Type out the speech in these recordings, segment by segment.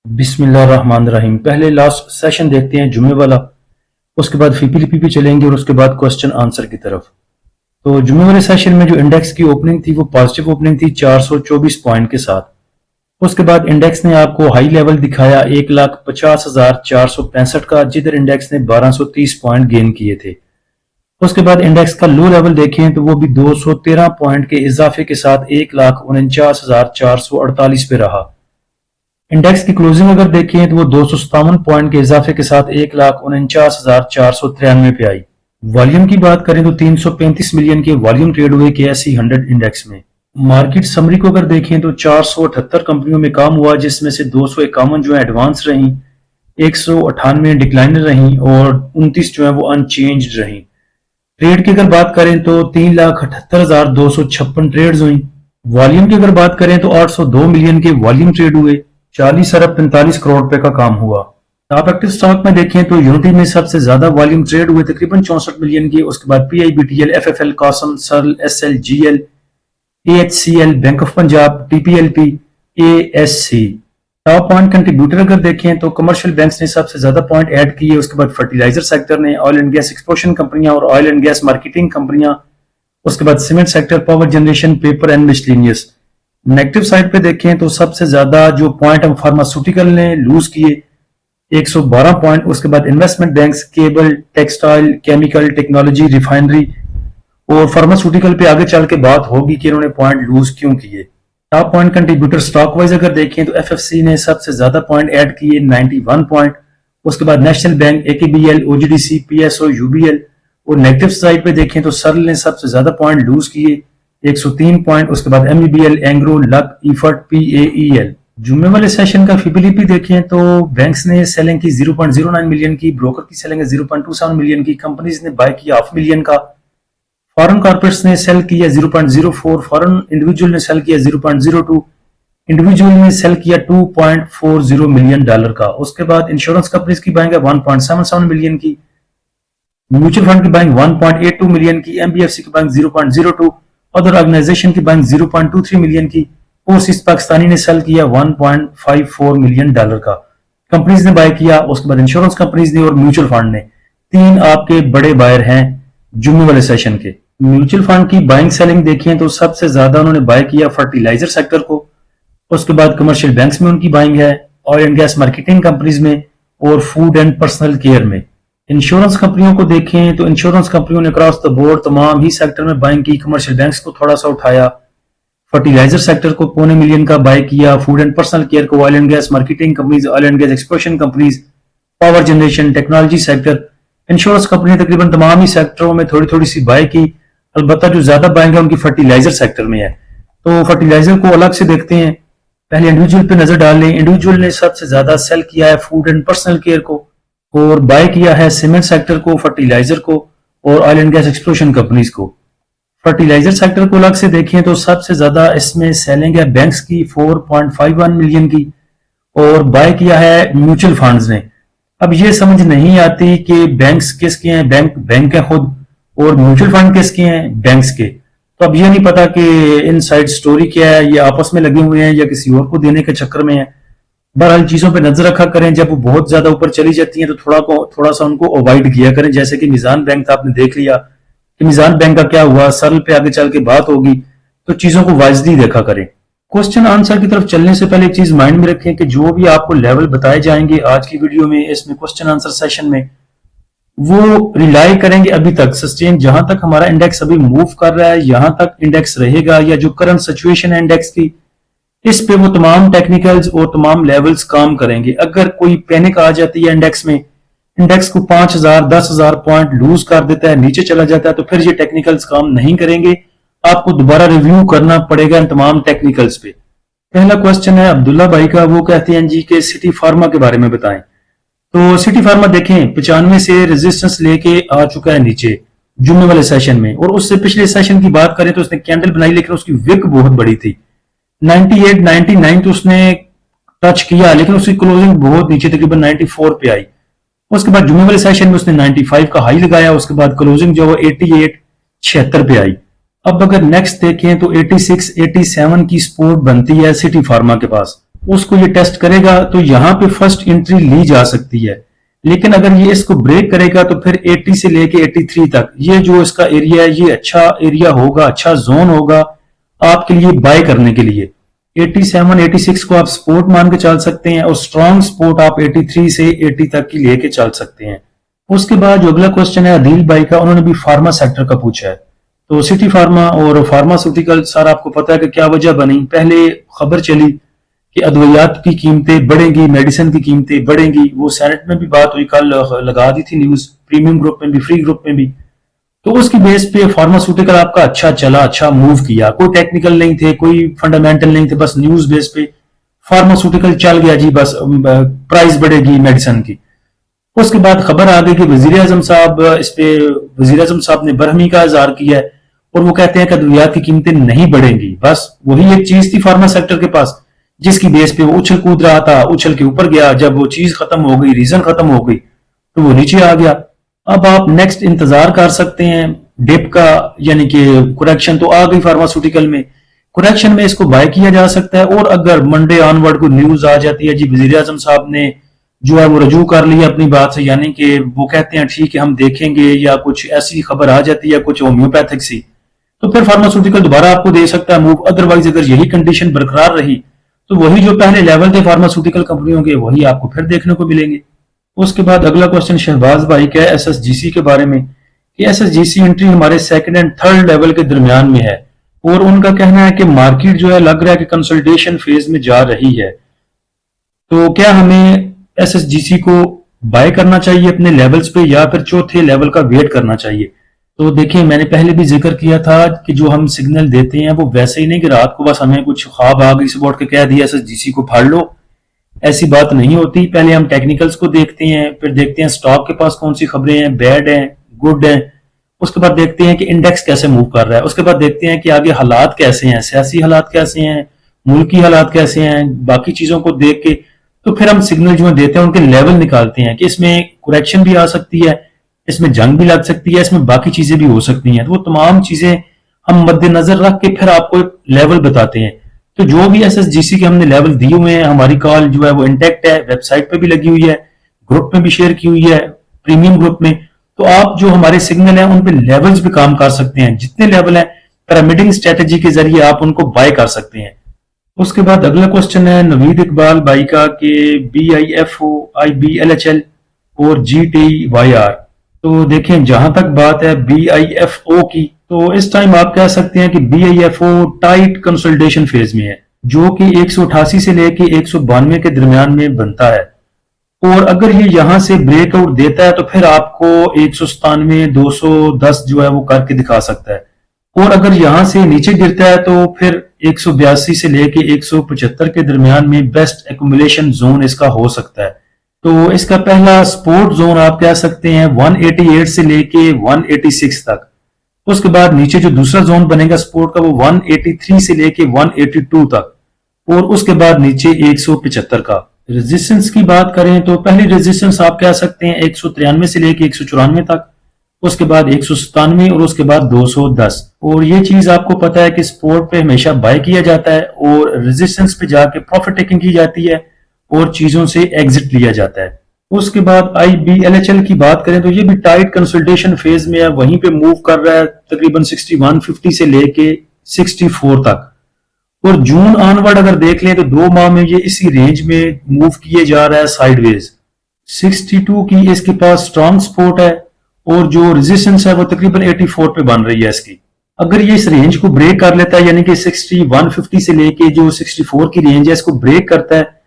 बिस्मिल्लाहिर्रहमानिर्रहीम। पहले last session देखते हैं जुम्मे वाला, उसके बाद फीपीलीपी पे चलेंगे और उसके बाद क्वेश्चन आंसर की तरफ। तो जुम्मे वाले सेशन में जो इंडेक्स की ओपनिंग थी वो पॉजिटिव ओपनिंग थी 424 पॉइंट के साथ। उसके बाद इंडेक्स ने आपको हाई लेवल दिखाया 1,50,465 का, जिधर इंडेक्स ने 1230 पॉइंट गेन किए थे। उसके बाद इंडेक्स का लो लेवल देखें तो वो भी 213 पॉइंट के इजाफे के साथ 1,49,448 पे रहा। इंडेक्स की क्लोजिंग अगर देखें तो वो 257 पॉइंट के इजाफे के साथ 1,49,493 पे आई। वॉल्यूम की बात करें तो 335 मिलियन के वॉल्यूम ट्रेड हुए KSE 100 इंडेक्स में। मार्केट समरी को अगर देखें तो 478 कंपनियों में काम हुआ, जिसमें से 251 जो है एडवांस रही, 198 डिक्लाइनर रही और 29 जो है वो अनचेंज्ड रही। ट्रेड की अगर बात करें तो 3,78,256 ट्रेड्स हुई। वॉल्यूम की अगर बात करें तो 802 मिलियन के वॉल्यूम ट्रेड हुए, 40 अरब 45 करोड़ रुपए का काम हुआ। टॉप एक्टिव स्टॉक में देखें तो यूनिटी में सबसे ज्यादा वॉल्यूम ट्रेड हुए तकरीबन 64 मिलियन के। उसके बाद PIBTL, FFL, कॉसम, Searle, SL, GL, AHCL, bank of Punjab, TPLP, ASC। Top point contributor अगर देखें तो कमर्शियल बैंक्स ने सबसे ज्यादा पॉइंट ऐड किए। उसके बाद फर्टिलाइजर सेक्टर ने, ऑयल एंड गैस एक्सप्लोरेशन कंपनियां और ऑयल एंड गैस मार्केटिंग कंपनियां, उसके बाद cement sector, power generation, paper and miscellaneous. Negative side पे देखें तो सबसे ज्यादा जो पॉइंट हम फार्मास्यूटिकल ने लूज किए 112 पॉइंट। उसके बाद investment banks, cable, textile, chemical, technology, refinery और फार्मास्यूटिकल पे आगे चल के बात होगी कि इन्होंने पॉइंट लूज क्यों किए। Top point contributor stock wise अगर देखें तो FFC ने सबसे ज्यादा पॉइंट ऐड किए 91 पॉइंट। उसके बाद national bank, AKBL, OGDC, PSO, UBL। और नेगेटिव साइड पे देखें तो सर्ल ने सबसे ज्यादा पॉइंट लूज किए 103 पॉइंट। उसके बाद MEBL, Engro, luck, effort, PAEL। जुम्मे वाले सेशन का फीबिलिटी देखें तो बैंक्स ने सेलिंग की 0.09 मिलियन की, ब्रोकर की सेलिंग है 0.27 मिलियन की, कंपनीज ने बाय किया 500 मिलियन का, फॉरेन कॉर्पोरेट्स ने सेल किया 0.04, फॉरेन इंडिविजुअल ने सेल किया 0.02, इंडिविजुअल ने सेल किया 2.40 मिलियन डॉलर का। उसके बाद इंश्योरेंस कंपनीज की बाइंग है 1.77 मिलियन की, म्यूचुअल फंड की बाइंग 1.82 मिलियन की, MBFC की बाइंग 0.02, अदर ऑर्गेनाइजेशन की बाइंग 0.23 मिलियन की। ओवरसीज पाकिस्तानी ने सेल किया 1.54 मिलियन डॉलर का, कंपनीज ने बाय किया। उसके बाद इंश्योरेंस कंपनीज ने और म्यूचुअल फंड ने, तीन आपके बड़े बायर हैं जुम्मे वाले सेशन के। म्यूचुअल फंड की बाइंग सेलिंग देखें तो सबसे ज्यादा उन्होंने बाय किया फर्टिलाइजर सेक्टर को। उसके बाद कमर्शियल बैंक्स में उनकी बाइंग है, oil and gas marketing companies में और फूड एंड पर्सनल केयर में। इंश्योरेंस कंपनियों को देखें तो इंश्योरेंस कंपनियों ने क्रॉस द बोर्ड तमाम ही सेक्टर में बाइंग की। कमर्शियल बैंक्स को थोड़ा सा उठाया, फर्टिलाइजर सेक्टर को 2.25 मिलियन का बाय किया, फूड एंड पर्सनल केयर को, oil and gas marketing companies, oil and gas exploration companies, power generation, technology sector. Insurance company तकरीबन तमाम ही सेक्टरों में थोड़ी थोड़ी सी बाय की। अलबत्ता जो ज्यादा बाइंग है उनकी फर्टिलाइजर सेक्टर में है। तो फर्टिलाइजर को अलग से देखते हैं, पहले इंडिविजुअल पे नजर डाल लें। इंडिविजुअल ने सबसे ज्यादा सेल किया है फूड एंड पर्सनल केयर को और बाय किया है सीमेंट सेक्टर को, फर्टिलाइजर को और oil and gas exploration companies को। फर्टिलाइजर सेक्टर को अलग से देखें तो सबसे ज्यादा इसमें सेलिंग है बैंक्स की 4.51 मिलियन की और बाय किया है म्यूचुअल फंड्स ने। अब ये समझ नहीं आती कि बैंक्स किसके हैं, बैंक है खुद, और म्यूचुअल फंड किसके हैं, बैंक्स के। तो अब ये नहीं पता कि इनसाइड स्टोरी क्या है, ये आपस में लगे हुए हैं या किसी और को देने के चक्कर में है। बहरहाल चीजों पे नजर रखा करें, जब वो बहुत ज्यादा ऊपर चली जाती हैं तो थोड़ा सा उनको अवॉइड किया करें। जैसे कि मिजान बैंक था, आपने देख लिया कि मिजान बैंक का क्या हुआ, सरल पे आगे चल के बात होगी, तो चीजों को वाजदी देखा करें। क्वेश्चन आंसर की तरफ चलने से पहले एक चीज माइंड में रखें कि जो भी आपको लेवल बताए जाएंगे आज की वीडियो में, इसमें क्वेश्चन आंसर सेशन में, वो रिलाई करेंगे अभी तक सस्टेन, जहां तक हमारा इंडेक्स अभी मूव कर रहा है यहां तक इंडेक्स रहेगा, या जो करंट सिचुएशन है इंडेक्स की, इस पे वो तमाम टेक्निकल्स और तमाम लेवल्स काम करेंगे। अगर कोई पैनिक आ जाती है इंडेक्स में, इंडेक्स को 5,000 10,000 पॉइंट लूज कर देता है, नीचे चला जाता है, तो फिर ये टेक्निकल्स काम नहीं करेंगे, आपको दोबारा रिव्यू करना पड़ेगा इन तमाम टेक्निकल्स पे। पहला क्वेश्चन है अब्दुल्ला भाई का, वो कहते हैं जी के सिटी फार्मा के बारे में बताएं। तो सिटी फार्मा देखें 95 से रेजिस्टेंस लेके आ चुका है नीचे जुम्मे वाले सेशन में, और उससे पिछले सेशन की बात करें तो उसने कैंडल बनाई लेकिन उसकी विक बहुत बड़ी थी, 98 99 तो उसने टच किया लेकिन उसकी क्लोजिंग बहुत नीचे तकरीबन 94 पे आई। उसके बाद जुम्मे वाले सेशन में उसने 95 का हाई लगाया, उसके बाद क्लोजिंग जो 88 76 पे आई। अब अगर नेक्स्ट देखें तो 86 87 की सपोर्ट बनती है सिटी फार्मा के पास। उसको ये टेस्ट करेगा तो यहाँ पे फर्स्ट एंट्री ली जा सकती है। लेकिन अगर ये इसको ब्रेक करेगा तो फिर 80 से लेके 83 तक ये जो इसका एरिया है ये अच्छा एरिया होगा, अच्छा जोन होगा आपके लिए बाय करने के लिए। 87, 86 को आप सपोर्ट मान के चल सकते हैं और स्ट्रॉन्ग सपोर्ट आप 83 से 80 तक की लेके चल सकते हैं। उसके बाद जो अगला क्वेश्चन है अदील भाई का, उन्होंने भी फार्मा सेक्टर का पूछा है। तो सिटी फार्मा और फार्मास्यूटिकल सर आपको पता है कि क्या वजह बनी, पहले खबर चली कि अद्वियात की कीमतें बढ़ेंगी, मेडिसिन की कीमतें बढ़ेंगी, वो सेनेट में भी बात हुई, कल लगा दी थी न्यूज, प्रीमियम ग्रुप में भी फ्री ग्रुप में भी। तो उसकी बेस पे फार्मास्यूटिकल आपका अच्छा चला, अच्छा मूव किया, कोई टेक्निकल नहीं थे, कोई फंडामेंटल नहीं थे, बस न्यूज बेस पे फार्मास्यूटिकल चल गया जी, बस प्राइस बढ़ेगी मेडिसिन की। उसके बाद खबर आ गई कि वजीर आजम साहब इस पे वजीर आजम साहब ने बरहमी का इजहार किया है और वो कहते हैं कि अद्वियात की कीमतें नहीं बढ़ेंगी। बस वही एक चीज थी फार्मा सेक्टर के पास जिसकी बेस पे वो उछल कूद रहा था, उछल के ऊपर गया, जब वो चीज खत्म हो गई, रीजन खत्म हो गई तो वो नीचे आ गया। अब आप नेक्स्ट इंतजार कर सकते हैं डिप का, यानी कि करेक्शन तो आ गई फार्मास्यूटिकल में, करेक्शन में इसको बाय किया जा सकता है। और अगर मंडे ऑनवर्ड को न्यूज आ जाती है जी वजीर आजम साहब ने जो है वो रजू कर लिया अपनी बात से, यानी कि वो कहते हैं ठीक है हम देखेंगे, या कुछ ऐसी खबर आ जाती है कुछ होम्योपैथिक सी, तो फिर फार्मास्यूटिकल दोबारा आपको दे सकता है मूव। अदरवाइज अगर यही कंडीशन बरकरार रही तो वही जो पहले लेवल थे फार्मास्यूटिकल कंपनियों के वही आपको फिर देखने को मिलेंगे। उसके बाद अगला क्वेश्चन शहबाज भाई का है एसएसजीसी के बारे में कि एसएसजीसी एंट्री हमारे सेकंड एंड थर्ड लेवल के दरमियान में है और उनका कहना है कि मार्केट जो है लग रहा है कि कंसोलिडेशन फेज में जा रही है। तो क्या हमें एसएसजीसी को बाय करना चाहिए अपने लेवल्स पे या फिर चौथे लेवल का वेट करना चाहिए? तो देखिए मैंने पहले भी जिक्र किया था कि जो हम सिग्नल देते हैं वो वैसे ही नहीं कि रात को बस हमें कुछ ख्वाब आ गई सुबह उठ के कह दिया एसएसजीसी को फाड़ लो, ऐसी बात नहीं होती। पहले हम टेक्निकल्स को देखते हैं, फिर देखते हैं स्टॉक के पास कौन सी खबरें हैं, बैड हैं, गुड हैं, उसके बाद देखते हैं कि इंडेक्स कैसे मूव कर रहा है, उसके बाद देखते हैं कि आगे हालात कैसे हैं, सियासी हालात कैसे हैं, मुल्की हालात कैसे हैं, बाकी चीजों को देख के तो फिर हम सिग्नल जो देते हैं उनके लेवल निकालते हैं कि इसमें करेक्शन भी आ सकती है, इसमें जंग भी लग सकती है, इसमें बाकी चीजें भी हो सकती हैं। तो वो तमाम चीजें हम मद्देनजर रख के फिर आपको एक लेवल बताते हैं। तो जो भी एसएसजीसी के हमने लेवल दिए हुए हैं, हमारी कॉल जो है वो इंटैक्ट है, वेबसाइट पे भी लगी हुई है, ग्रुप में भी शेयर की हुई है, प्रीमियम ग्रुप में। तो आप जो हमारे सिग्नल है उन पे लेवल्स पे काम कर सकते हैं, जितने लेवल है पिरामिडिंग स्ट्रेटेजी के जरिए आप उनको बाय कर सकते हैं। उसके बाद अगला क्वेश्चन है नवीद इकबाल भाई का कि BIFO, IBLHL और GTYR। तो देखें जहां तक बात है BIFO की, तो इस टाइम आप कह सकते हैं कि BIFO टाइट कंसोलिडेशन फेज में है जो कि 188 से लेके 192 के दरमियान में बनता है। और अगर ये यहां से ब्रेकआउट देता है तो फिर आपको 197, 210 जो है वो करके दिखा सकता है। और अगर यहां से नीचे गिरता है तो फिर 182 से लेके 175 के दरमियान में बेस्ट एक्यूमुलेशन जोन इसका हो सकता है। तो इसका पहला सपोर्ट जोन आप कह सकते हैं 188 से लेके 186 तक। उसके बाद नीचे जो दूसरा जोन बनेगा सपोर्ट का वो 183 से लेके 182 तक, और उसके बाद नीचे 175 का। रेजिस्टेंस की बात करें तो पहली रेजिस्टेंस आप कह सकते हैं 193 से लेके 194 तक, उसके बाद 197 और उसके बाद 210। और ये चीज आपको पता है कि सपोर्ट पे हमेशा बाय किया जाता है और रेजिस्टेंस पे जाके प्रॉफिट टेकिंग की जाती है और चीजों से एग्जिट लिया जाता है। उसके बाद IBLHL की बात करें तो ये भी टाइट कंसोलिडेशन फेज में है, वहीं पे मूव कर रहा है तकरीबन 6150 से लेके 64 तक। और जून ऑनवर्ड अगर देख लें तो 2 माह में ये इसी रेंज में मूव किए जा रहा है साइडवेज। 62 की इसके पास स्ट्रॉन्ग सपोर्ट है और जो रेजिस्टेंस है वो तकरीबन 84 पे बन रही है इसकी। अगर ये इस रेंज को ब्रेक कर लेता है, यानी कि 6150 से लेके जो 64 की रेंज है इसको ब्रेक करता है,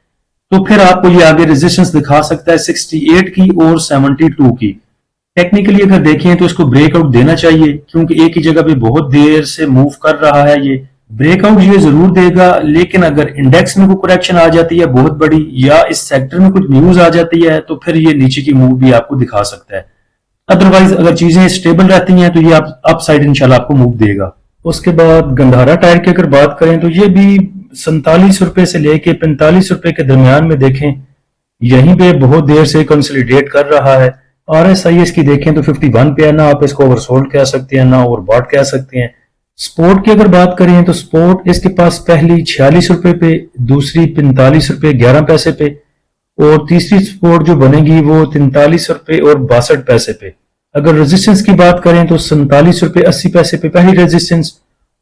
तो फिर आपको ये आगे रेजिस्टेंस दिखा सकता है 68 की और 72 की। टेक्निकली अगर देखें तो इसको ब्रेकआउट देना चाहिए क्योंकि एक ही जगह पे बहुत देर से मूव कर रहा है। ये ब्रेकआउट ये जरूर देगा, लेकिन अगर इंडेक्स में कोई करेक्शन आ जाती है बहुत बड़ी या इस सेक्टर में कुछ न्यूज आ जाती है तो फिर ये नीचे की मूव भी आपको दिखा सकता है। अदरवाइज अगर चीजें स्टेबल रहती हैं तो ये आप अप साइड इंशाल्लाह आपको मूव देगा। उसके बाद गंधारा टायर की अगर बात करें तो ये भी 47 रुपए से लेके 45 रुपए के दरमियान में देखें, यहीं पे बहुत देर से कंसोलिडेट कर रहा है। RSI इसकी देखें तो 51 पे है, ना आप इसको ओवरसोल्ड कह सकते हैं ना ओवरबॉट कह सकते हैं, स्पोर्ट की अगर बात करें तो स्पोर्ट इसके पास पहली 46 रुपए पे, दूसरी 45 रुपए 11 पैसे पे और तीसरी स्पोर्ट जो बनेगी वो 43 रुपए और 62 पैसे पे। अगर रेजिस्टेंस की बात करें तो 47 रुपए 80 पैसे पे पहली रेजिस्टेंस,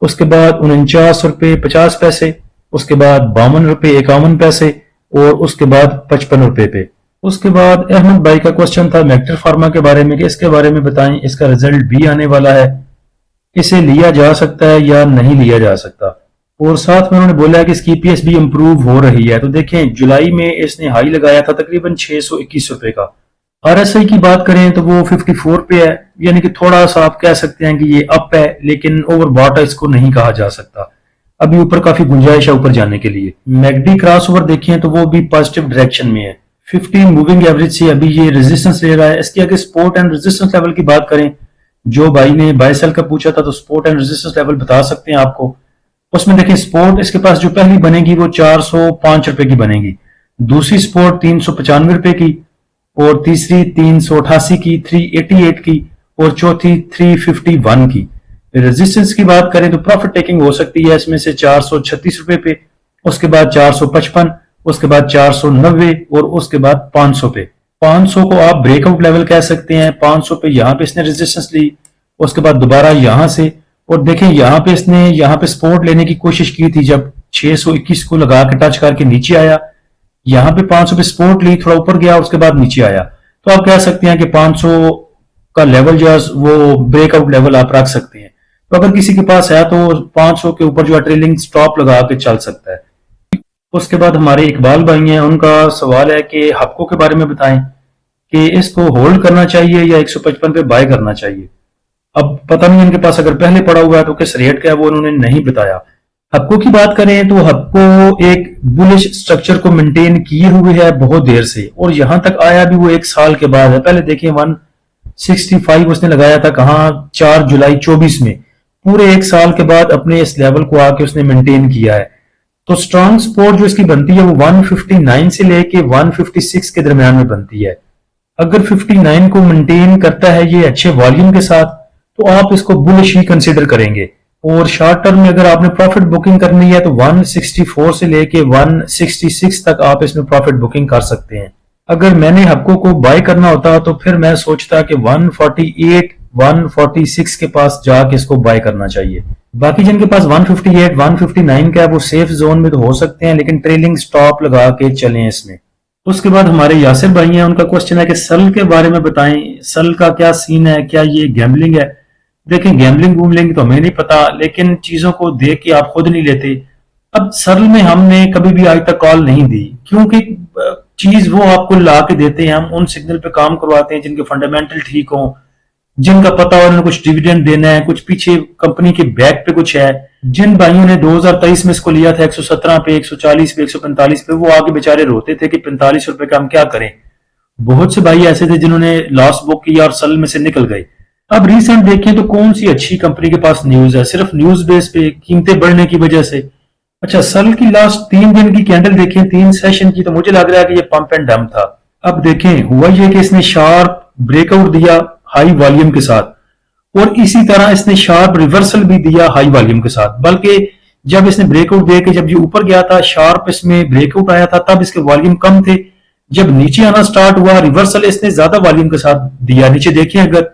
उसके बाद 49 रुपए 50 पैसे, उसके बाद 52 रुपए 51 पैसे और उसके बाद 55 रुपए पे। उसके बाद अहमद भाई का क्वेश्चन था मेक्टर फार्मा के बारे में कि इसके बारे में बताएं, इसका रिजल्ट भी आने वाला है, इसे लिया जा सकता है या नहीं लिया जा सकता। और साथ में उन्होंने बोला है कि इसकी ईपीएस भी इंप्रूव हो रही है। तो देखें जुलाई में इसने हाई लगाया था तकरीबन 621 रुपए का। आरएसआई की बात करें तो वो 54 पे है, यानी कि थोड़ा सा आप कह सकते हैं कि ये अप है, लेकिन ओवरबॉट इसको नहीं कहा जा सकता। अभी ऊपर काफी गुंजाइश है ऊपर जाने के लिए। मैकडी क्रॉसओवर देखें तो वो भी पॉजिटिव डायरेक्शन में है। 50 मूविंग एवरेज से अभी ये रेजिस्टेंस ले रहा है। इसकी अगर सपोर्ट एंड रेजिस्टेंस लेवल की बात करें, जो भाई ने बाय सेल का पूछा था तो सपोर्ट एंड रेजिस्टेंस लेवल बता सकते हैं आपको। उसमें देखिए सपोर्ट इसके पास जो पहली बनेगी वो 405 रुपए की बनेगी, दूसरी सपोर्ट 395 रुपए की और तीसरी 388 की, 388 की और चौथी 351 की। रेजिस्टेंस की बात करें तो प्रॉफिट टेकिंग हो सकती है इसमें से 436 रुपए पे, उसके बाद 455, उसके बाद 490 और उसके बाद 500 पे। 500 को आप ब्रेकआउट लेवल कह सकते हैं। 500 पे यहाँ पे इसने रेजिस्टेंस ली, उसके बाद दोबारा यहां से, और देखें यहाँ पे इसने यहाँ पे सपोर्ट लेने की कोशिश की थी जब 621 को लगा के टच करके नीचे आया। यहाँ पे 500 पे सपोर्ट ली, थोड़ा ऊपर गया, उसके बाद नीचे आया। तो आप कह सकते हैं कि 500 का लेवल जो है वो ब्रेकआउट लेवल आप रख सकते हैं। तो अगर किसी के पास है तो 500 के ऊपर जो है ट्रेलिंग स्टॉप लगा के चल सकता है। उसके बाद हमारे इकबाल भाई हैं, उनका सवाल है कि हपको के बारे में बताएं कि इसको होल्ड करना चाहिए या 155 पे बाय करना चाहिए। अब पता नहीं इनके पास अगर पहले पड़ा हुआ है तो किस रेट का है वो उन्होंने नहीं बताया। हपको की बात करें तो हपको एक बुलिश स्ट्रक्चर को मेंटेन किए हुए है बहुत देर से, और यहां तक आया भी वो 1 साल के बाद है। पहले देखिए 165 उसने लगाया था कहां, 4 जुलाई 24 में। पूरे 1 साल के बाद अपने इस लेवल को आके उसने मेंटेन किया है। तो स्ट्रॉन्ग सपोर्ट जो इसकी बनती है वो 159 से लेके 156 के दरमियान में बनती है। अगर 59 को मेंटेन करता है ये अच्छे वॉल्यूम के साथ तो आप इसको बुलिश ही कंसिडर करेंगे। और शॉर्ट टर्म में अगर आपने प्रॉफिट बुकिंग करनी है तो 164 से लेके 166 तक आप इसमें प्रॉफिट बुकिंग कर सकते हैं। अगर मैंने हपको को बाय करना होता तो फिर मैं सोचता कि 148 146 के पास जाके इसको बाय करना चाहिए। बाकी जिनके पास 158 159 का है वो सेफ जोन में तो हो सकते हैं, लेकिन ट्रेलिंग स्टॉप लगा के चलें इसमें। उसके बाद हमारे यासिर भाई हैं, उनका क्वेश्चन है कि सल के बारे में बताएं, सल का क्या सीन है, क्या ये गैम्बलिंग है। देखें गैम्बलिंग वूमलिंग तो हमें नहीं पता, लेकिन चीजों को देख के आप खुद नहीं लेते। अब सल में हमने कभी भी आज तक कॉल नहीं दी, क्योंकि चीज वो आपको ला के देते हैं, हम उन सिग्नल पे काम करवाते हैं जिनके फंडामेंटल ठीक हो, जिनका पता हो उन्हें कुछ डिविडेंड देना है, कुछ पीछे कंपनी के बैक पे कुछ है। जिन भाइयों ने 2023 में इसको लिया था 117 पे, 140 पे, 145 पे, वो आगे बेचारे रोते थे कि 45 रुपए का हम क्या करें। बहुत से भाई ऐसे थे जिन्होंने लॉस बुक किया और सल में से निकल गए। अब रिसेंट देखें तो कौन सी अच्छी कंपनी के पास न्यूज है, सिर्फ न्यूज बेस पे कीमतें बढ़ने की वजह से। अच्छा, सल की लास्ट 3 दिन की कैंडल देखें, 3 सेशन की, तो मुझे लग रहा है कि ये पंप एंड डंप था। अब देखें हुआ ये कि इसने शार्प ब्रेकआउट दिया हाई वॉल्यूम के साथ, और इसी तरह इसने शार्प रिवर्सल भी दिया हाई वॉल्यूम के साथ। बल्कि जब इसने ब्रेकआउट दे के जब ये ऊपर गया था, शार्प इसमें ब्रेकआउट आया था, तब इसके वॉल्यूम कम थे। जब नीचे आना स्टार्ट हुआ, रिवर्सल इसने ज्यादा वॉल्यूम के साथ दिया। नीचे देखिए, अगर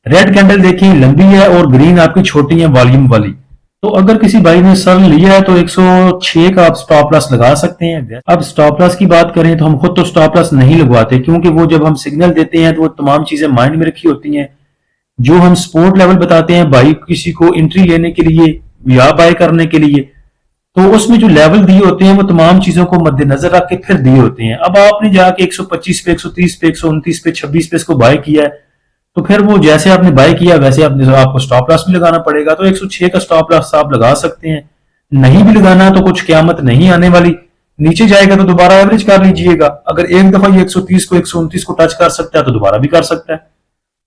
रेड कैंडल देखिए लंबी है और ग्रीन आपकी छोटी है वॉल्यूम वाली। तो अगर किसी भाई ने सल लिया है तो 106 का आप स्टॉप लॉस लगा सकते हैं। अब स्टॉप लॉस की बात करें तो हम खुद तो स्टॉप लॉस नहीं लगवाते, क्योंकि वो जब हम सिग्नल देते हैं तो वो तमाम चीजें माइंड में रखी होती हैं। जो हम सपोर्ट लेवल बताते हैं भाई किसी को एंट्री लेने के लिए या बाय करने के लिए, तो उसमें जो लेवल दिए होते हैं वो तमाम चीजों को मद्देनजर रख के फिर दिए होते हैं। अब आपने जाके 125 पे, 130 पे, 129 पे, 26 पे इसको बाय किया है, तो फिर वो जैसे आपने बाय किया वैसे आपको स्टॉप लॉस भी लगाना पड़ेगा। तो 106 का स्टॉप लॉस आप लगा सकते हैं। नहीं भी लगाना तो कुछ क़यामत नहीं आने वाली, नीचे जाएगा तो दोबारा एवरेज कर लीजिएगा। अगर एक दफा ये 130 को 129 को टच कर सकता है तो दोबारा भी कर सकता है।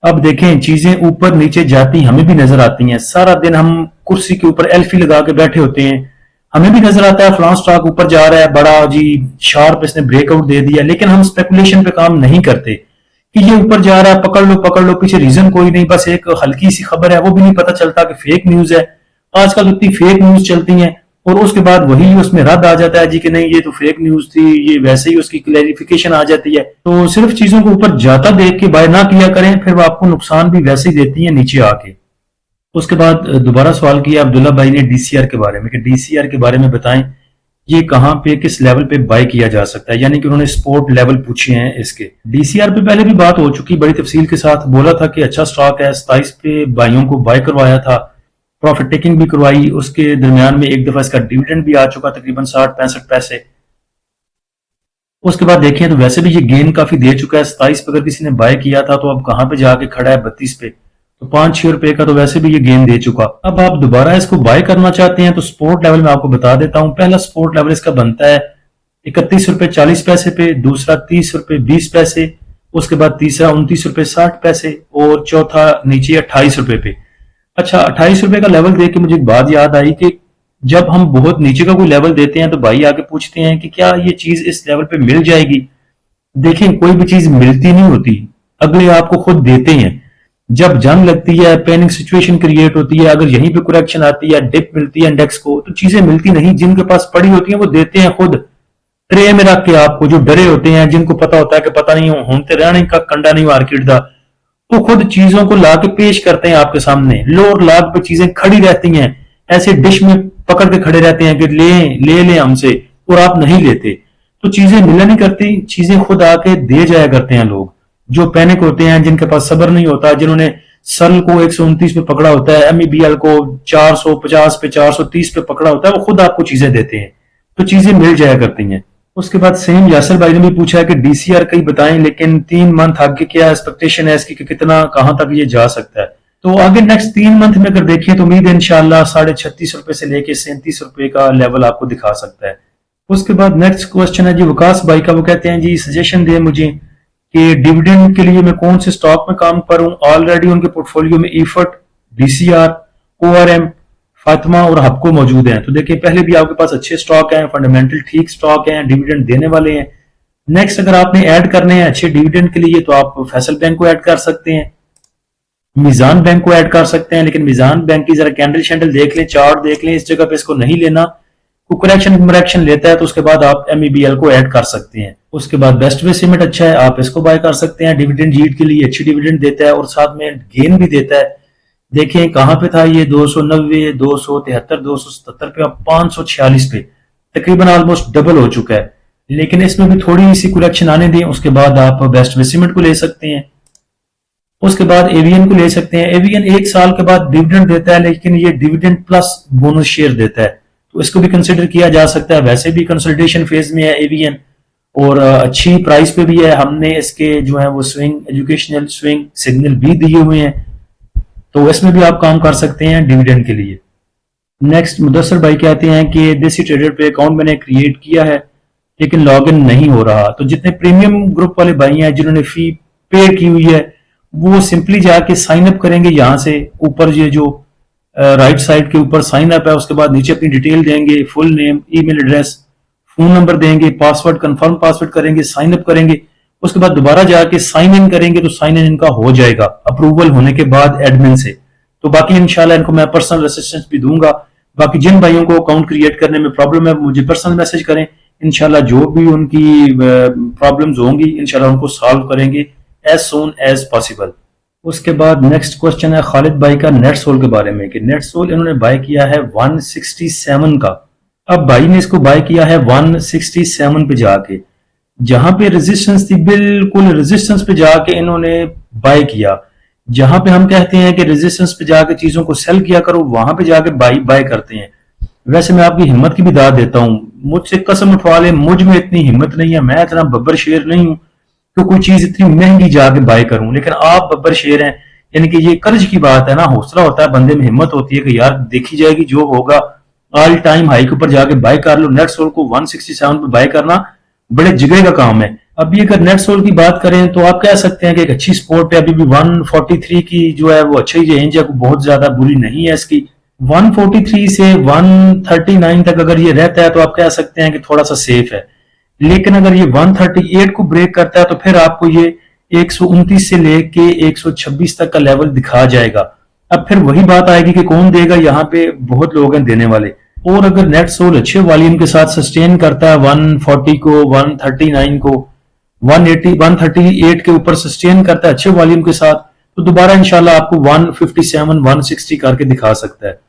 अब देखें चीजें ऊपर नीचे जाती हमें भी नजर आती हैं। सारा दिन हम कुर्सी के ऊपर एल्फी लगा के बैठे होते हैं, हमें भी नजर आता है फलां स्टॉक ऊपर जा रहा है, बड़ा जी शार्प इसने ब्रेकआउट दे दिया, लेकिन हम स्पेकुलेशन पे काम नहीं करते कि ये ऊपर जा रहा है, पकड़ लो पीछे रीजन कोई नहीं, बस एक हल्की सी खबर है, वो भी नहीं पता चलता कि फेक न्यूज है, आजकल इतनी फेक न्यूज चलती हैं और उसके बाद वही उसमें रद्द आ जाता है जी कि नहीं ये तो फेक न्यूज थी, ये वैसे ही उसकी क्लैरिफिकेशन आ जाती है। तो सिर्फ चीजों को ऊपर जाता देख के बाय ना किया करें, फिर वो आपको नुकसान भी वैसे ही देती है नीचे आके। उसके बाद दोबारा सवाल किया अब्दुल्ला भाई ने डीसीआर के बारे में कि डीसीआर के बारे में बताएं, ये कहाँ पे किस लेवल पे बाय किया जा सकता है, यानी कि उन्होंने स्पोर्ट लेवल पूछे हैं इसके। डीसीआर पे पहले भी बात हो चुकी, बड़ी तफसील के साथ बोला था कि अच्छा स्टॉक है, 27 पे भाइयों को बाय करवाया था, प्रॉफिट टेकिंग भी करवाई, उसके दरमियान में एक दफा इसका डिविडेंड भी आ चुका तकरीबन 60-65 पैसे। उसके बाद देखें तो वैसे भी ये गेन काफी दे चुका है, 27 पे अगर किसी ने बाय किया था तो अब कहां पे जाके खड़ा है 32 पे, तो 5-6 रुपए का तो वैसे भी ये गेन दे चुका। अब आप दोबारा इसको बाय करना चाहते हैं तो स्पोर्ट लेवल में आपको बता देता हूं। पहला स्पोर्ट लेवल इसका बनता है 31 रुपए 40 पैसे पे, दूसरा 30 रुपए 20 पैसे, उसके बाद तीसरा 29 रुपए 60 पैसे और चौथा नीचे 28 रुपए पे। अच्छा, 28 रुपए का लेवल देख के मुझे एक बात याद आई कि जब हम बहुत नीचे का कोई लेवल देते हैं तो भाई आके पूछते हैं कि क्या ये चीज इस लेवल पे मिल जाएगी। देखें, कोई भी चीज मिलती नहीं होती, अगले आपको खुद देते हैं। जब जंग लगती है, पैनिक सिचुएशन क्रिएट होती है, अगर यहीं पे करेक्शन आती है, डिप मिलती है इंडेक्स को, तो चीजें मिलती नहीं। जिनके पास पड़ी होती है वो देते हैं खुद ट्रे में रख के आपको, जो डरे होते हैं, जिनको पता होता है कि पता नहीं होते रहने का कंडा नहीं मार्केट का, वो खुद चीजों को ला के पेश करते हैं आपके सामने। लोर लाग पे चीजें खड़ी रहती हैं, ऐसे डिश में पकड़ के खड़े रहते हैं कि ले हमसे, और आप नहीं लेते। तो चीजें मिला नहीं करती, चीजें खुद आके दे जाया करते हैं लोग। जो पैनिक होते हैं, जिनके पास सब्र नहीं होता, जिन्होंने सल को 129 पे पकड़ा होता है, एमईबीएल को 450 पे 430 पे पकड़ा होता है, वो खुद आपको चीजें देते हैं, तो चीजें मिल जाया करती हैं। उसके बाद सेम यासर भाई ने भी पूछा है कि डीसीआर कहीं बताएं, लेकिन 3 मंथ आगे क्या एक्सपेक्टेशन है इसकी कि कितना कहां तक ये जा सकता है। तो आगे नेक्स्ट 3 मंथ में अगर देखिए तो उम्मीद है इंशाल्लाह 36.5 रुपए से लेके 37 रुपए का लेवल आपको दिखा सकता है। उसके बाद नेक्स्ट क्वेश्चन है जी वकास भाई का, वो कहते हैं जी सजेशन दे मुझे कि डिविडेंड के लिए मैं कौन से स्टॉक में काम करूं। ऑलरेडी उनके पोर्टफोलियो में इफर्ट, डीसीआर, ओआरएम, फातिमा और हबको मौजूद हैं। तो देखिए पहले भी आपके पास अच्छे स्टॉक हैं, फंडामेंटल ठीक स्टॉक हैं, डिविडेंड देने वाले हैं। नेक्स्ट अगर आपने ऐड करने हैं अच्छे डिविडेंड के लिए तो आप फैसल बैंक को ऐड कर सकते हैं, मीजान बैंक को ऐड कर सकते हैं, लेकिन मीजान बैंक की जरा कैंडल शैंडल देख लें, चार्ट देख लें, इस जगह पे इसको नहीं लेना। कोई करेक्शन लेता है तो उसके बाद आप एमईबीएल को ऐड कर सकते हैं। उसके बाद बेस्ट वे सीमेंट अच्छा है, आप इसको बाय कर सकते हैं, डिविडेंड यील्ड के लिए अच्छी डिविडेंड देता है और साथ में गेन भी देता है। देखें कहां पे था ये, 290, 273, 277 पे, अब 546 पे, तकरीबन ऑलमोस्ट डबल हो चुका है। लेकिन इसमें भी थोड़ी सी करेक्शन आने दें, उसके बाद आप बेस्ट वे सीमेंट को ले सकते हैं। उसके बाद एवीएन को ले सकते हैं। एवीएन 1 साल के बाद डिविडेंड देता है, लेकिन ये डिविडेंड प्लस बोनस शेयर देता है, तो इसको भी कंसिडर किया जा सकता है। वैसे भी कंसोलिडेशन फेज में है एवीएन और अच्छी प्राइस पे भी है। हमने इसके जो है वो स्विंग एजुकेशनल स्विंग सिग्नल भी दिए हुए हैं, तो इसमें भी आप काम कर सकते हैं डिविडेंड के लिए। नेक्स्ट मुदस्सर भाई कहते हैं कि देसी ट्रेडर पे अकाउंट मैंने क्रिएट किया है लेकिन लॉगिन नहीं हो रहा। तो जितने प्रीमियम ग्रुप वाले भाई हैं जिन्होंने फी पे की हुई है वो सिंपली जाके साइन अप करेंगे। यहाँ से ऊपर ये जो राइट साइड के ऊपर साइन अप है, उसके बाद नीचे अपनी डिटेल देंगे, full name, email address, phone number देंगे, पासवर्ड कंफर्म पासवर्ड करेंगे, साइन अप करेंगे। उसके बाद दोबारा जाके साइन इन करेंगे तो साइन इन इनका हो जाएगा अप्रूवल होने के बाद एडमिन से। तो बाकी इंशाल्लाह इनको मैं पर्सनल असिस्टेंस भी दूंगा। बाकी जिन भाइयों को अकाउंट क्रिएट करने में प्रॉब्लम है मुझे पर्सनल मैसेज करें, इंशाल्लाह जो भी उनकी प्रॉब्लम्स होंगी इंशाल्लाह उनको सॉल्व करेंगे एज सून एज पॉसिबल। उसके बाद नेक्स्ट क्वेश्चन है खालिद भाई का नेट सोल के बारे में कि नेट सोल इन्होंने बाय किया है 167 का। अब भाई ने इसको बाय किया है 167 पे जाके, जहां पे रेजिस्टेंस थी बिल्कुल रेजिस्टेंस पे जाके इन्होंने बाय किया। जहां पे हम कहते हैं कि रेजिस्टेंस पे जाके चीजों को सेल किया करो, वहां पे जाके बाय करते हैं। वैसे मैं आपकी हिम्मत की भी दाद देता हूं, मुझसे कसम उठवा ले, मुझ में इतनी हिम्मत नहीं है, मैं इतना बब्बर शेर नहीं हूं कि कोई चीज इतनी महंगी जाके बाय करूं। लेकिन आप बब्बर शेर हैं, यानी कि ये कर्ज की बात है ना, हौसला होता है बंदे में, हिम्मत होती है कि यार देखी जाएगी जो होगा, ऑल टाइम हाई के ऊपर जाके बाय कर लो। नेट सोल को 167 पे बाय करना बड़े जिगरे का काम है। अभी अगर नेट सोल की बात करें तो आप कह सकते हैं कि एक अच्छी स्पोर्ट है, अभी भी 143 की जो है वो अच्छी रेंज है, बहुत ज्यादा बुरी नहीं है इसकी। 143 से 139 तक अगर ये रहता है तो आप कह सकते हैं कि थोड़ा सा सेफ है। लेकिन अगर ये 138 को ब्रेक करता है तो फिर आपको ये 129 से लेके 126 तक का लेवल दिखा जाएगा। अब फिर वही बात आएगी कि कौन देगा, यहाँ पे बहुत लोग हैं देने वाले। और अगर नेट सोल अच्छे वॉल्यूम के साथ सस्टेन करता है 140 को, 139 को, 180 138 के ऊपर सस्टेन करता है अच्छे वॉल्यूम के साथ, तो दोबारा इंशाल्लाह आपको 157 160 करके दिखा सकता है।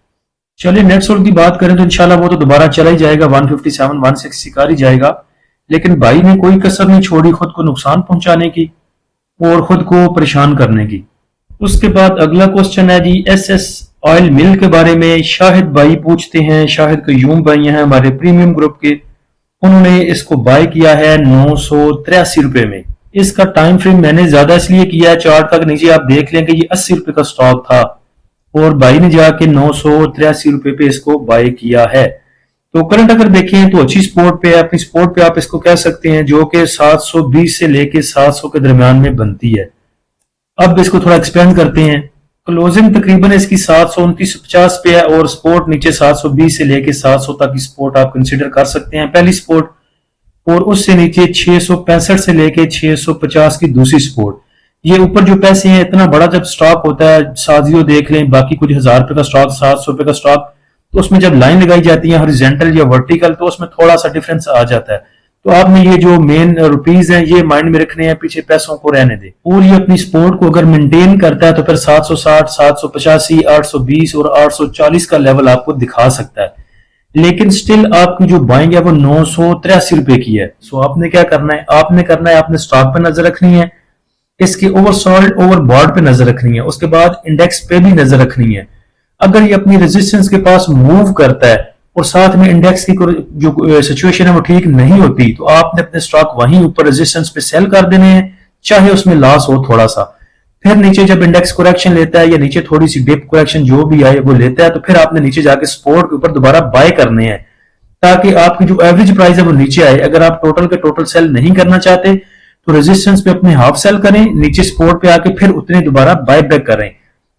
चलिए नेट सोल की बात करें तो इंशाल्लाह वो तो दोबारा चला ही जाएगा, 157 160 कर ही जाएगा। लेकिन भाई ने कोई कसर नहीं छोड़ी खुद को नुकसान पहुंचाने की और खुद को परेशान करने की। उसके बाद अगला क्वेश्चन है जी एसएस ऑयल मिल के बारे में। शाहिद भाई पूछते हैं, शाहिद कयूम भाई हैं हमारे प्रीमियम ग्रुप के, उन्होंने इसको बाय किया है 983 रुपए में। इसका टाइम फ्रेम मैंने ज्यादा इसलिए किया है, चार्ट तक नीचे आप देख लें कि ये 80 रुपए का स्टॉक था और भाई ने जाके 983 रुपए पे इसको बाय किया है। तो करंट अगर देखें तो अच्छी सपोर्ट पे है, अपनी सपोर्ट पे आप इसको कह सकते हैं, जो कि 720 से लेके 700 के दरमियान में बनती है। अब इसको थोड़ा एक्सपेंड करते हैं। क्लोजिंग तकरीबन इसकी 729.50 पे है और सपोर्ट नीचे 720 से लेके 700 तक की सपोर्ट आप कंसीडर कर सकते हैं पहली सपोर्ट, और उससे नीचे 665 से लेके 650 की दूसरी सपोर्ट। ये ऊपर जो पैसे हैं, इतना बड़ा जब स्टॉक होता है, साजियो देख लें, बाकी कुछ 1000 रुपए का स्टॉक, 700 रुपए का स्टॉक, तो उसमें जब लाइन लगाई जाती है हॉरिजॉन्टल या वर्टिकल, तो उसमें थोड़ा सा डिफरेंस आ जाता है। तो आपने ये जो मेन रुपीज हैं ये माइंड में रखने हैं, पीछे पैसों को रहने दे। और ये अपनी सपोर्ट को अगर मेंटेन करता है तो फिर 760, 785, 820 और 840 का लेवल आपको दिखा सकता है। लेकिन स्टिल आपकी जो बाइंग है वो 983 रुपए की है। सो आपने क्या करना है, आपने स्टॉक पे नजर रखनी है, इसके ओवरसोल्ड ओवरबॉट पे नजर रखनी है, उसके बाद इंडेक्स पे भी नजर रखनी है। अगर ये अपनी रेजिस्टेंस के पास मूव करता है और साथ में इंडेक्स की जो सिचुएशन है वो ठीक नहीं होती, तो आपने अपने स्टॉक वहीं ऊपर रेजिस्टेंस पे सेल कर देने हैं, चाहे उसमें लॉस हो थोड़ा सा। फिर नीचे जब इंडेक्स करेक्शन लेता है या नीचे थोड़ी सी डिप करेक्शन जो भी आए वो लेता है, तो फिर आपने नीचे जाके सपोर्ट के ऊपर दोबारा बाय करने हैं, ताकि आपकी जो एवरेज प्राइस है वो नीचे आए। अगर आप टोटल के टोटल सेल नहीं करना चाहते तो रेजिस्टेंस पे अपने हाफ सेल करें, नीचे सपोर्ट पे आके फिर उतने दोबारा बाय बैक करें।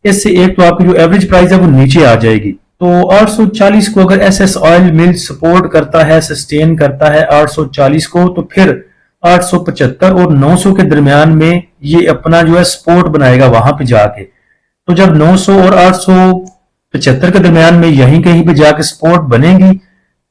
इससे एक तो आपकी जो एवरेज प्राइस है वो नीचे आ जाएगी। तो 840 को अगर एसएस ऑयल मिल सपोर्ट करता है, सस्टेन करता है 840 को, तो फिर 875 और 900 के दरमियान में ये अपना जो है सपोर्ट बनाएगा वहां पे जाके। तो जब 900 और 875 के दरमियान में यहीं कहीं पे जाके सपोर्ट बनेगी,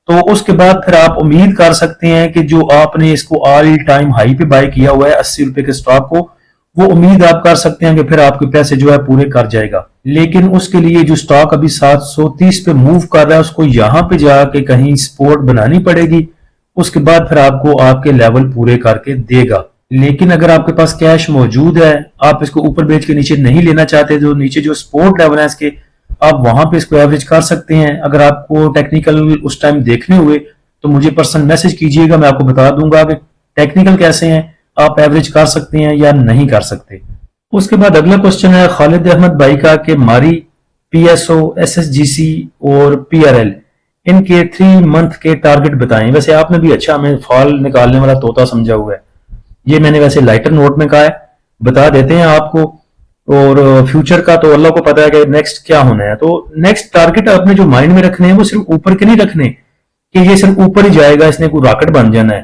तो उसके बाद फिर आप उम्मीद कर सकते हैं कि जो आपने इसको ऑल टाइम हाई पे बाय किया हुआ है 80 रुपए के स्टॉक को, वो उम्मीद आप कर सकते हैं कि फिर आपके पैसे जो है पूरे कर जाएगा। लेकिन उसके लिए जो स्टॉक अभी 730 पे मूव कर रहा है, उसको यहां पे जाके कहीं सपोर्ट बनानी पड़ेगी, उसके बाद फिर आपको आपके लेवल पूरे करके देगा। लेकिन अगर आपके पास कैश मौजूद है, आप इसको ऊपर बेच के नीचे नहीं लेना चाहते, तो नीचे जो सपोर्ट लेवल है इसके, आप वहां पे इसको एवरेज कर सकते हैं। अगर आपको टेक्निकल उस टाइम देखने हुए तो मुझे पर्सनल मैसेज कीजिएगा, मैं आपको बता दूंगा कि टेक्निकल कैसे हैं, आप एवरेज कर सकते हैं या नहीं कर सकते। उसके बाद अगला क्वेश्चन है खालिद अहमद भाई का कि मारी, पीएसओ, एसएसजीसी और पीआरएल इनके 3 मंथ के टारगेट बताएं। वैसे आपने भी अच्छा हमें फॉल निकालने वाला तोता समझा हुआ है, ये मैंने वैसे लाइटर नोट में कहा है, बता देते हैं आपको। और फ्यूचर का तो अल्लाह को पता है कि नेक्स्ट क्या होना है। तो नेक्स्ट टारगेट आपने जो माइंड में रखने हैं वो सिर्फ ऊपर के नहीं रखने कि ये सिर्फ ऊपर ही जाएगा, इसने कोई रॉकेट बन जाना है।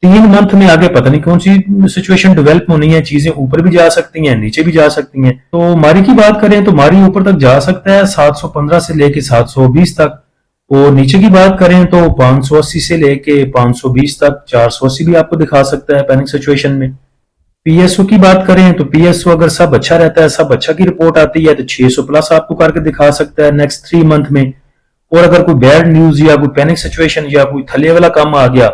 3 मंथ में आगे पता नहीं कौन सी सिचुएशन डेवलप होनी है, चीजें ऊपर भी जा सकती हैं, नीचे भी जा सकती हैं। तो मारी की बात करें तो मारी ऊपर तक जा सकता है 715 से लेके 720 तक, और नीचे की बात करें तो 580 से लेके 520 तक, 480 भी आपको दिखा सकता है पैनिक सिचुएशन में। पीएसओ की बात करें तो पीएसओ अगर सब अच्छा रहता है, सब अच्छा की रिपोर्ट आती है, तो 600 प्लस आपको करके दिखा सकता है नेक्स्ट 3 मंथ में। और अगर कोई बैड न्यूज या कोई पैनिक सिचुएशन या कोई थले वाला काम आ गया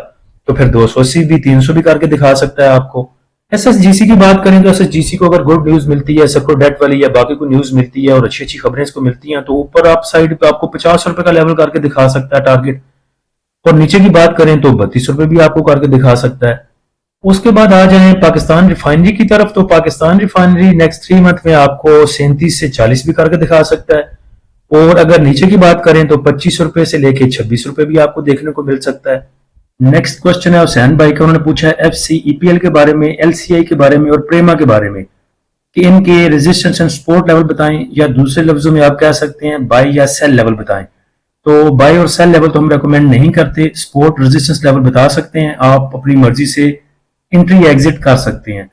तो फिर 280 भी, 300 भी करके दिखा सकता है आपको। एसएसजीसी की बात करें तो एसएसजीसी को अगर गुड न्यूज मिलती है, सेक्टर डेट वाली या बाकी कोई न्यूज मिलती है और अच्छी अच्छी खबरें इसको मिलती हैं, तो ऊपर आप साइड पे आपको 50 रुपए का लेवल करके दिखा सकता है टारगेट, और नीचे की बात करें तो 32 रुपए भी आपको करके दिखा सकता है। उसके बाद आ जाए पाकिस्तान रिफाइनरी की तरफ, तो पाकिस्तान रिफाइनरी नेक्स्ट 3 मंथ में आपको 37 से 40 भी करके दिखा सकता है। और अगर नीचे की बात करें तो 25 रुपए से लेके 26 रुपए भी आपको देखने को मिल सकता है। नेक्स्ट क्वेश्चन है हुसैन भाई का, उन्होंने पूछा है एफसीईपीएल के बारे में, एलसीआई के बारे में और प्रेमा के बारे में कि इनके रेजिस्टेंस एंड सपोर्ट लेवल बताएं, या दूसरे लफ्जों में आप कह सकते हैं बाय या सेल लेवल बताएं। तो बाय और सेल लेवल तो हम रेकमेंड नहीं करते, सपोर्ट रेजिस्टेंस लेवल बता सकते हैं, आप अपनी मर्जी से एंट्री एग्जिट कर सकते हैं।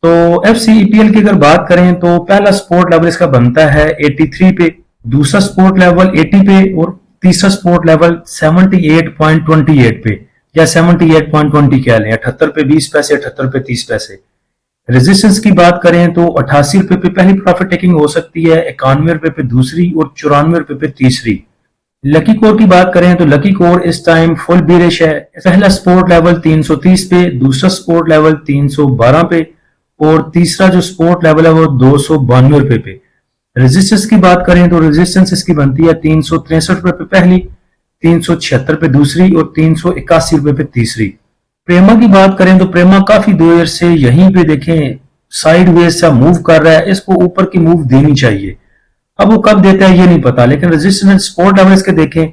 तो FCEPL की अगर बात करें तो पहला सपोर्ट लेवल इसका बनता है 83 पे, दूसरा सपोर्ट लेवल 80 पे और तीसरा सपोर्ट लेवल 78.28 पे या 78.20 कह लें, 78 पे 20 पैसे, 78 पे 30 पैसे। रेजिस्टेंस की बात करें तो 88 रुपए पे पहली प्रॉफिट टेकिंग हो सकती है, 91 रुपए पे दूसरी और 94 रुपए पे तीसरी। लकी कोर की बात करें तो लकी कोर इस टाइम फुल बीरिश है। पहला सपोर्ट लेवल 330 पे, दूसरा सपोर्ट लेवल 312 पे और तीसरा जो सपोर्ट लेवल है वो 292 रुपए पे। रेजिस्टेंस की बात करें तो रेजिस्टेंस इसकी बनती है 363 रुपए पे पहली, 376 पे दूसरी और 381 रुपए पे तीसरी। प्रेमा की बात करें तो प्रेमा काफी देर से यहीं पे देखें साइडवेज सा मूव कर रहा है, इसको ऊपर की मूव देनी चाहिए। अब वो कब देता है ये नहीं पता, लेकिन रेजिस्टेंस सपोर्ट लेवल्स के देखें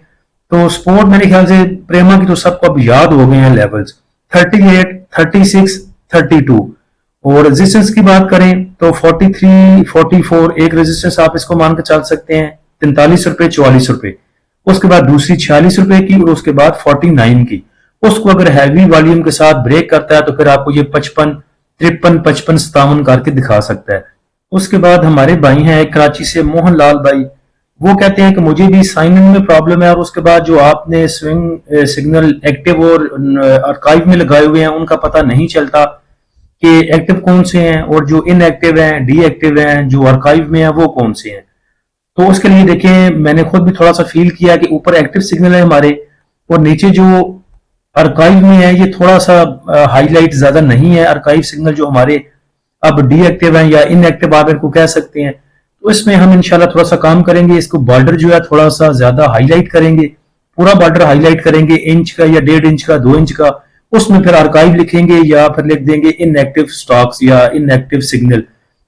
तो सपोर्ट मेरे ख्याल से प्रेमा की तो सबको अब याद हो गए हैं लेवल्स 38, 36, 32। और रेजिस्टेंस की बात करें तो 43, 44 एक रेजिस्टेंस आप इसको मान के चल सकते हैं, 43 रुपए, 44 रुपए। उसके बाद दूसरी 46 रुपए की और उसके बाद 49 की। उसको अगर हैवी वॉल्यूम के साथ ब्रेक करता है तो फिर आपको ये 55, 53, 55, 57 करके दिखा सकता है। उसके बाद हमारे भाई हैं एक कराची से मोहन लाल भाई, वो कहते हैं कि मुझे भी साइन इन में प्रॉब्लम है और उसके बाद जो आपने स्विंग सिग्नल एक्टिव और आर्काइव में लगाए हुए हैं उनका पता नहीं चलता कि एक्टिव कौन से हैं और जो इनएक्टिव हैं, डीएक्टिव हैं, जो आर्काइव में है वो कौन से हैं। तो उसके लिए देखें मैंने खुद भी थोड़ा सा फील किया कि ऊपर एक्टिव सिग्नल है हमारे और नीचे जो आर्काइव में है ये थोड़ा सा हाईलाइट ज्यादा नहीं है। आर्काइव सिग्नल जो हमारे अब डीएक्टिव है या इनएक्टिव आप इनको कह सकते हैं, तो इसमें हम इंशाल्लाह थोड़ा सा काम करेंगे। इसको बॉर्डर जो है थोड़ा सा ज्यादा हाईलाइट करेंगे, पूरा बॉर्डर हाईलाइट करेंगे, इंच का या 1.5 इंच का, 2 इंच का। उसमें फिर आर्काइव लिखेंगे या फिर लिख देंगे इनएक्टिव स्टॉक्स या इनएक्टिव सिग्नल।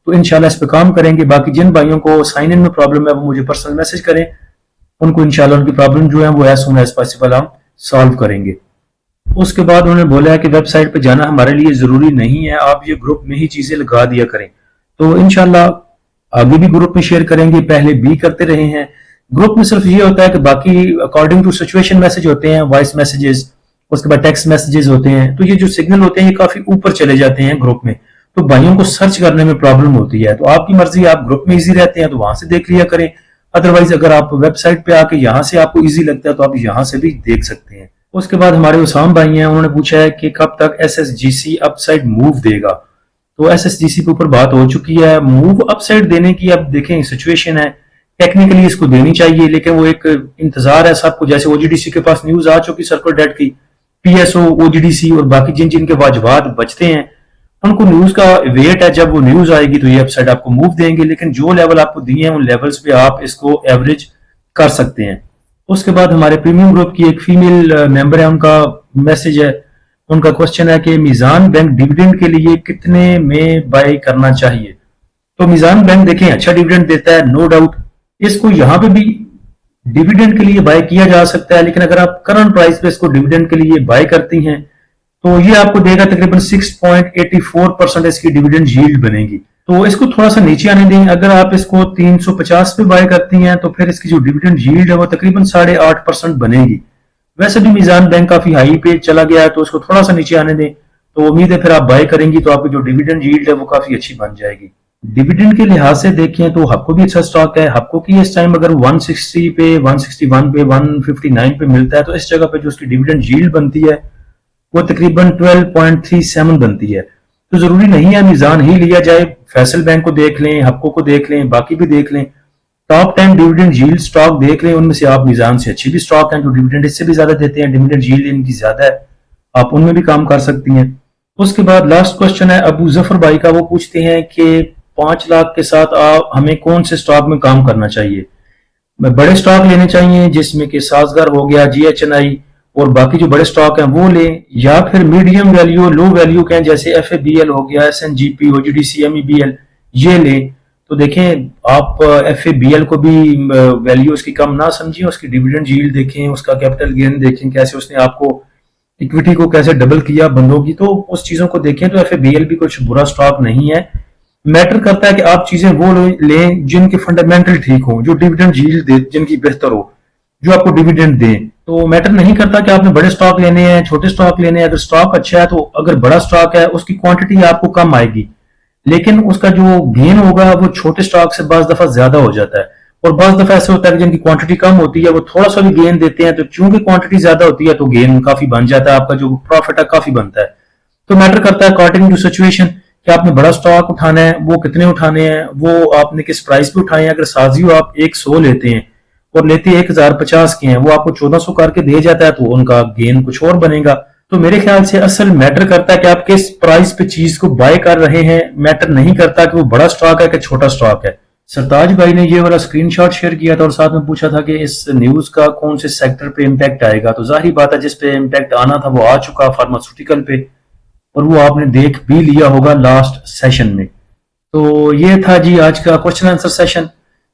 तो इंशाल्लाह इस पे काम करेंगे। बाकी जिन भाइयों को साइन इन में प्रॉब्लम है वो मुझे पर्सनल मैसेज करें, उनको इंशाल्लाह उनकी प्रॉब्लम जो है वो एज सून एज पॉसिबल हम सॉल्व करेंगे। उसके बाद उन्होंने बोला है कि वेबसाइट पे जाना हमारे लिए जरूरी नहीं है, आप ये ग्रुप में ही चीजें लगा दिया करें। तो इंशाल्लाह आगे भी ग्रुप में शेयर करेंगे, पहले भी करते रहे हैं। ग्रुप में सिर्फ ये होता है कि बाकी अकॉर्डिंग टू सिचुएशन मैसेज होते हैं, वॉइस मैसेजेस, उसके बाद टेक्स्ट मैसेजेस होते हैं। तो ये जो सिग्नल होते हैं ये काफी ऊपर चले जाते हैं ग्रुप में, तो भाइयों को सर्च करने में प्रॉब्लम होती है। तो आपकी मर्जी, आप ग्रुप में इजी रहते हैं तो वहां से देख लिया करें। अदरवाइज अगर आप वेबसाइट पे आके यहाँ से आपको इजी लगता है तो आप यहाँ से भी देख सकते हैं। उसके बाद हमारे उसाम भाई हैं, उन्होंने पूछा है कि कब तक SSGC अपसाइड मूव देगा। तो SSGC के ऊपर बात हो चुकी है। मूव अपसाइड देने की अब देखें सिचुएशन है, टेक्निकली इसको देनी चाहिए लेकिन वो एक इंतजार है सबको। जैसे OGDC के पास न्यूज आ चुकी सर्कुलर डेट की, PSO, OGDC और बाकी जिन जिनके वाजबात बचते हैं उनको न्यूज का वेट है। जब वो न्यूज आएगी तो ये अपसाइड आपको मूव देंगे, लेकिन जो लेवल आपको दिए हैं उन लेवल्स पे आप इसको एवरेज कर सकते हैं। उसके बाद हमारे प्रीमियम ग्रुप की एक फीमेल मेंबर है, उनका मैसेज है, उनका क्वेश्चन है कि मीजान बैंक डिविडेंड के लिए कितने में बाय करना चाहिए। तो मीजान बैंक देखें अच्छा डिविडेंड देता है, नो डाउट। इसको यहाँ पे भी डिविडेंड के लिए बाय किया जा सकता है, लेकिन अगर आप करंट प्राइस पे इसको डिविडेंड के लिए बाय करती हैं तो ये आपको देगा तकरीबन 6.84% इसकी डिविडेंड यील्ड बनेगी। तो इसको थोड़ा सा नीचे आने दें। अगर आप इसको 350 पे बाय करती हैं तो फिर इसकी जो डिविडेंड यील्ड है वो तकरीबन 8.5% बनेगी। वैसे भी मीजान बैंक काफी हाई पे चला गया है तो इसको थोड़ा सा नीचे आने दें, तो उम्मीद है फिर आप बाय करेंगी तो आपकी जो डिविडेंड यील्ड है वो काफी अच्छी बन जाएगी। डिविडेंड के लिहाज से देखें तो हप्को भी अच्छा स्टॉक है। हप्को की इस टाइम अगर 160 पे, 161 पे, 159 पे मिलता है तो इस जगह पे जो उसकी डिविडेंड यील्ड बनती है वो तकरीबन 12.37 बनती है। तो जरूरी नहीं है मीजान ही लिया जाए, फैसल बैंक को देख लें, हप्को को देख लें, बाकी भी देख लें। टॉप 10 डिविडेंड यील्ड स्टॉक देख लें, उनमें से आप मीजान से अच्छी भी स्टॉक हैं जो डिविडेंड इससे भी ज्यादा देते हैं, डिविडेंड यील्ड इनकी ज्यादा है, आप उनमें भी काम कर सकती हैं। उसके बाद लास्ट क्वेश्चन है अबू जफर भाई का, वो पूछते हैं कि 5 लाख के साथ आप हमें कौन से स्टॉक में काम करना चाहिए। बड़े स्टॉक लेने चाहिए जिसमें कि साजगार हो गया, GHNI और बाकी जो बड़े स्टॉक हैं वो लें, या फिर मीडियम वैल्यू, लो वैल्यू के जैसे FABL हो गया, SNGP, OGDC, MEBL ये लें। तो देखें आप FABL को भी वैल्यू उसकी कम ना समझिए, उसकी डिविडेंड यील्ड देखें, उसका कैपिटल गेन देखें, कैसे उसने आपको इक्विटी को कैसे डबल किया बंदों की, तो उस चीजों को देखें। तो FABL भी कुछ बुरा स्टॉक नहीं है। मैटर करता है कि आप चीजें वो लें जिनके फंडामेंटल ठीक हो, जो डिविडेंड यील्ड दे, जिनकी बेहतर हो, जो आपको डिविडेंड दे। तो मैटर नहीं करता कि आपने बड़े स्टॉक लेने हैं, छोटे स्टॉक लेने हैं। अगर स्टॉक अच्छा है तो अगर बड़ा स्टॉक है उसकी क्वांटिटी आपको कम आएगी, लेकिन उसका जो गेन होगा वो छोटे स्टॉक से बाज दफा ज्यादा हो जाता है। और बाज दफा ऐसे होता है कि जिनकी क्वांटिटी कम होती है वो थोड़ा सा भी गेन देते हैं, तो चूंकि क्वांटिटी ज्यादा होती है तो गेन काफी बन जाता है, आपका जो प्रॉफिट है काफी बनता है। तो मैटर करता है अकॉर्डिंग टू सिचुएशन कि आपने बड़ा स्टॉक उठाना है, वो कितने उठाने हैं, वो आपने किस प्राइस पे उठाए हैं। अगर साजियो आप 100 लेते हैं और लेते 1050 के हैं, वो आपको 1400 करके दे जाता है, तो उनका गेन कुछ और बनेगा। तो मेरे ख्याल से असल मैटर करता है कि आप किस प्राइस पे चीज को बाय कर रहे हैं, मैटर नहीं करता कि वो बड़ा स्टॉक है कि छोटा स्टॉक है। सरताज भाई ने ये वाला स्क्रीनशॉट शेयर किया था और साथ में पूछा था कि इस न्यूज का कौन से सेक्टर पे इम्पैक्ट आएगा। तो जाहिर बात है जिस पे इम्पैक्ट आना था वो आ चुका, फार्मास्यूटिकल पे, और वो आपने देख भी लिया होगा लास्ट सेशन में। तो ये था जी आज का क्वेश्चन आंसर सेशन।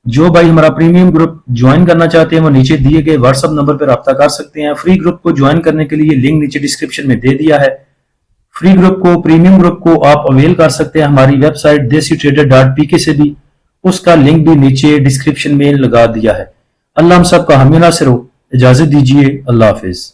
जो भाई हमारा प्रीमियम ग्रुप ज्वाइन करना चाहते हैं वो नीचे दिए गए व्हाट्सएप नंबर पर रब्ता कर सकते हैं। फ्री ग्रुप को ज्वाइन करने के लिए लिंक नीचे डिस्क्रिप्शन में दे दिया है। फ्री ग्रुप को, प्रीमियम ग्रुप को आप अवेल कर सकते हैं हमारी वेबसाइट desitrader.pk से भी, उसका लिंक भी नीचे डिस्क्रिप्शन में लगा दिया है। अल्लाह हम सबका हामी नासिर हो। इजाजत दीजिए, अल्लाह हाफिज।